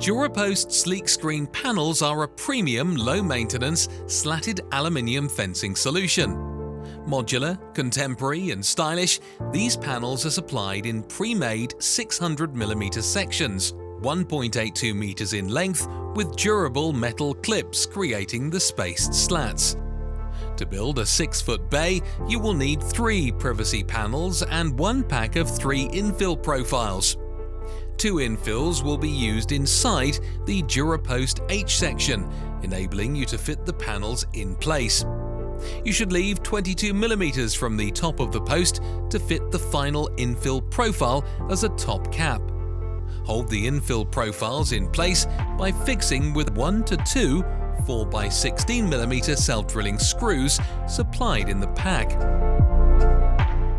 DuraPost SLEEK screen panels are a premium, low-maintenance, slatted aluminium fencing solution. Modular, contemporary and stylish, these panels are supplied in pre-made 600mm sections, 1.82 meters in length, with durable metal clips creating the spaced slats. To build a 6-foot bay, you will need 3 privacy panels and 1 pack of 3 infill profiles. 2 infills will be used inside the DuraPost H section, enabling you to fit the panels in place. You should leave 22mm from the top of the post to fit the final infill profile as a top cap. Hold the infill profiles in place by fixing with 1 to 2 4x16mm self-drilling screws supplied in the pack.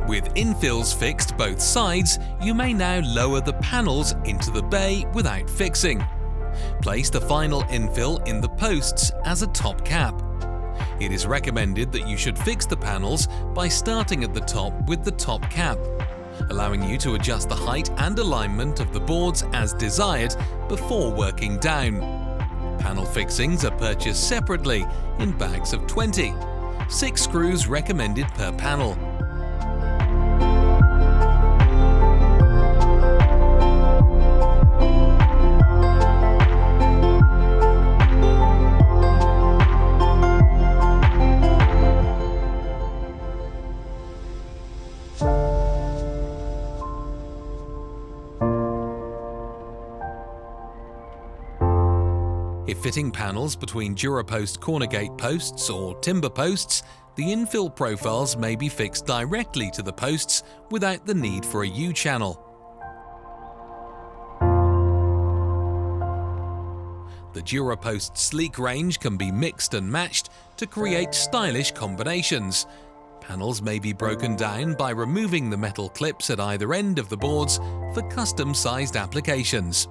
With infills fixed both sides, you may now lower the panels into the bay without fixing. Place the final infill in the posts as a top cap. It is recommended that you should fix the panels by starting at the top with the top cap, allowing you to adjust the height and alignment of the boards as desired before working down. Panel fixings are purchased separately in bags of 20. 6 screws recommended per panel. If fitting panels between DuraPost corner gate posts or timber posts, the infill profiles may be fixed directly to the posts without the need for a U-channel. The DuraPost SLEEK range can be mixed and matched to create stylish combinations. Panels may be broken down by removing the metal clips at either end of the boards for custom-sized applications.